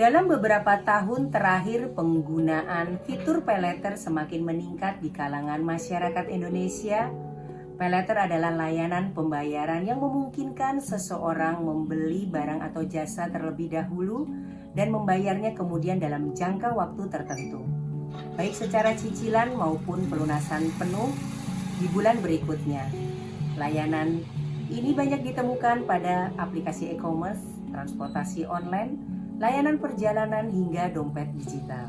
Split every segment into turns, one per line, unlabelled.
Dalam beberapa tahun terakhir, penggunaan fitur paylater semakin meningkat di kalangan masyarakat Indonesia. Paylater adalah layanan pembayaran yang memungkinkan seseorang membeli barang atau jasa terlebih dahulu dan membayarnya kemudian dalam jangka waktu tertentu, baik secara cicilan maupun pelunasan penuh di bulan berikutnya. Layanan ini banyak ditemukan pada aplikasi e-commerce, transportasi online, layanan perjalanan hingga dompet digital.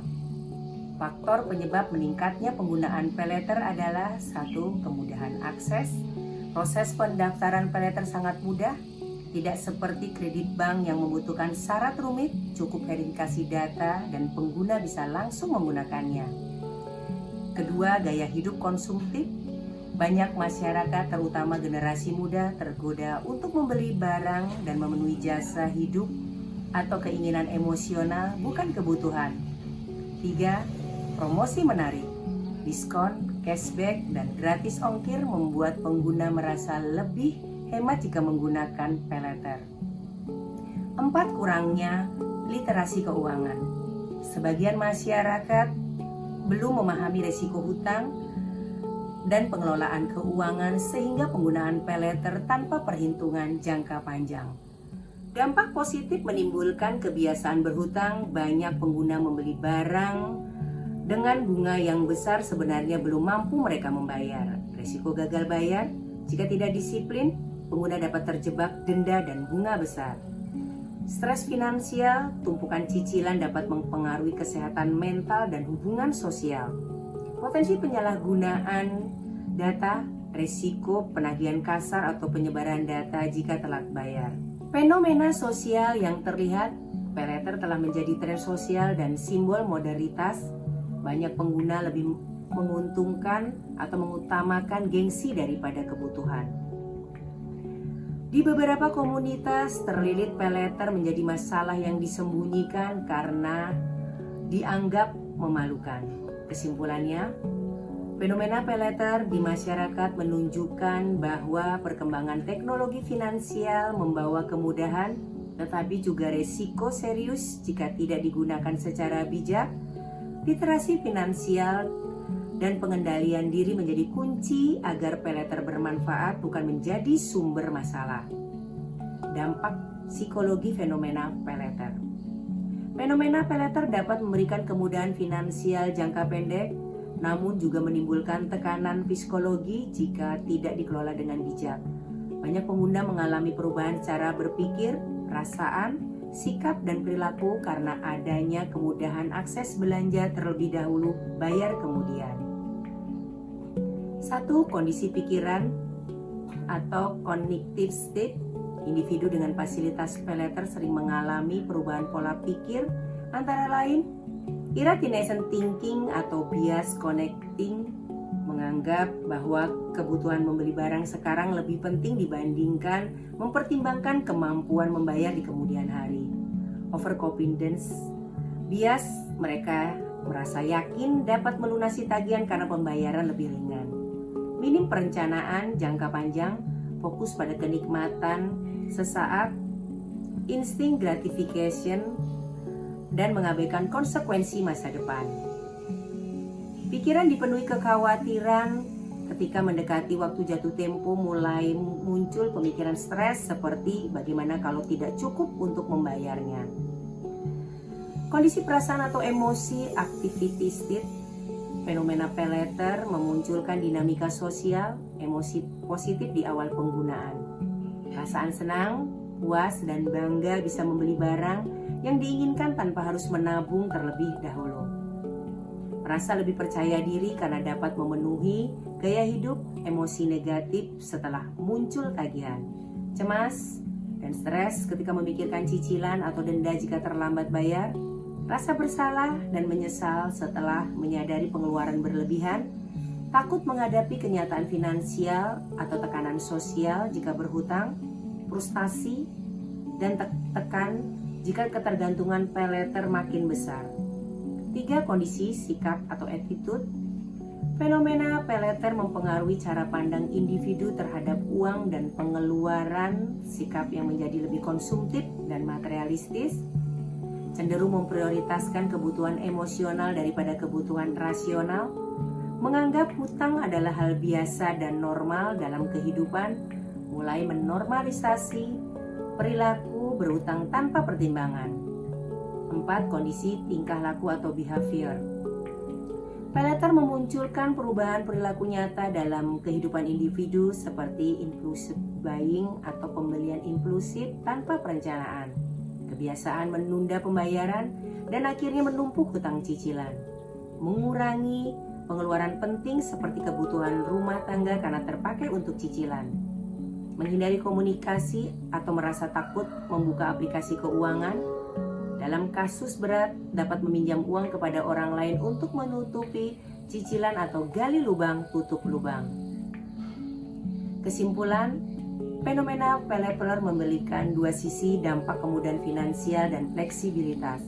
Faktor penyebab meningkatnya penggunaan paylater adalah satu, kemudahan akses. Proses pendaftaran paylater sangat mudah, tidak seperti kredit bank yang membutuhkan syarat rumit, cukup verifikasi data dan pengguna bisa langsung menggunakannya. Kedua, gaya hidup konsumtif. Banyak masyarakat, terutama generasi muda, tergoda untuk membeli barang dan memenuhi jasa hidup atau keinginan emosional, bukan kebutuhan. 3. Promosi menarik, diskon, cashback, dan gratis ongkir membuat pengguna merasa lebih hemat jika menggunakan paylater. 4. Kurangnya literasi keuangan. Sebagian masyarakat belum memahami risiko hutang dan pengelolaan keuangan sehingga penggunaan paylater tanpa perhitungan jangka panjang. Dampak positif menimbulkan kebiasaan berhutang. Banyak pengguna membeli barang dengan bunga yang besar sebenarnya belum mampu mereka membayar. Risiko gagal bayar, jika tidak disiplin, pengguna dapat terjebak denda dan bunga besar. Stres finansial, tumpukan cicilan dapat mempengaruhi kesehatan mental dan hubungan sosial. Potensi penyalahgunaan data, risiko penagihan kasar atau penyebaran data jika telat bayar. Fenomena sosial yang terlihat, paylater telah menjadi tren sosial dan simbol modernitas. Banyak pengguna lebih menguntungkan atau mengutamakan gengsi daripada kebutuhan. Di beberapa komunitas, terlilit paylater menjadi masalah yang disembunyikan karena dianggap memalukan. Kesimpulannya, fenomena paylater di masyarakat menunjukkan bahwa perkembangan teknologi finansial membawa kemudahan, tetapi juga risiko serius jika tidak digunakan secara bijak. Literasi finansial dan pengendalian diri menjadi kunci agar paylater bermanfaat, bukan menjadi sumber masalah. Dampak psikologi fenomena paylater. Fenomena paylater dapat memberikan kemudahan finansial jangka pendek, namun juga menimbulkan tekanan psikologi jika tidak dikelola dengan bijak. Banyak pengguna mengalami perubahan cara berpikir, perasaan, sikap dan perilaku karena adanya kemudahan akses belanja terlebih dahulu, bayar kemudian. 1. Kondisi pikiran atau cognitive state. Individu dengan fasilitas paylater sering mengalami perubahan pola pikir, antara lain irrational thinking atau bias connecting, menganggap bahwa kebutuhan membeli barang sekarang lebih penting dibandingkan mempertimbangkan kemampuan membayar di kemudian hari. Overconfidence, bias mereka merasa yakin dapat melunasi tagihan karena pembayaran lebih ringan. Minim perencanaan jangka panjang, fokus pada kenikmatan sesaat, insting gratification, dan mengabaikan konsekuensi masa depan. Pikiran dipenuhi kekhawatiran. Ketika mendekati waktu jatuh tempo, mulai muncul pemikiran stres seperti bagaimana kalau tidak cukup untuk membayarnya. Kondisi perasaan atau emosi, activity state. Fenomena paylater memunculkan dinamika sosial, emosi positif di awal penggunaan. Perasaan senang, puas, dan bangga bisa membeli barang yang diinginkan tanpa harus menabung terlebih dahulu. Merasa lebih percaya diri karena dapat memenuhi gaya hidup. Emosi negatif setelah muncul tagihan, cemas dan stres ketika memikirkan cicilan atau denda jika terlambat bayar. Rasa bersalah dan menyesal setelah menyadari pengeluaran berlebihan. Takut menghadapi kenyataan finansial atau tekanan sosial jika berhutang. Frustasi dan tekan jika ketergantungan paylater makin besar. 3. Kondisi sikap atau attitude. Fenomena paylater mempengaruhi cara pandang individu terhadap uang dan pengeluaran, sikap yang menjadi lebih konsumtif dan materialistis. cenderung memprioritaskan kebutuhan emosional daripada kebutuhan rasional, menganggap hutang adalah hal biasa dan normal dalam kehidupan, mulai menormalisasi perilaku berutang tanpa pertimbangan. 4. Kondisi tingkah laku atau behavior. Pay later memunculkan perubahan perilaku nyata dalam kehidupan individu seperti impulsive buying atau pembelian impulsif tanpa perencanaan, kebiasaan menunda pembayaran, dan akhirnya menumpuk hutang cicilan, mengurangi pengeluaran penting seperti kebutuhan rumah tangga karena terpakai untuk cicilan, menghindari komunikasi atau merasa takut membuka aplikasi keuangan. Dalam kasus berat, dapat meminjam uang kepada orang lain untuk menutupi cicilan atau gali lubang tutup lubang. Kesimpulan, fenomena pay later memberikan dua sisi dampak kemudahan finansial dan fleksibilitas,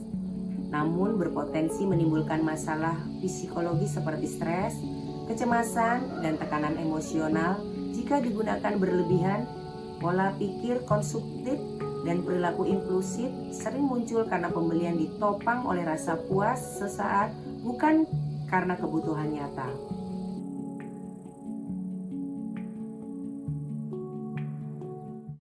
namun berpotensi menimbulkan masalah psikologi seperti stres, kecemasan, dan tekanan emosional jika digunakan berlebihan. Pola pikir konsumtif dan perilaku impulsif sering muncul karena pembelian ditopang oleh rasa puas sesaat, bukan karena kebutuhan nyata.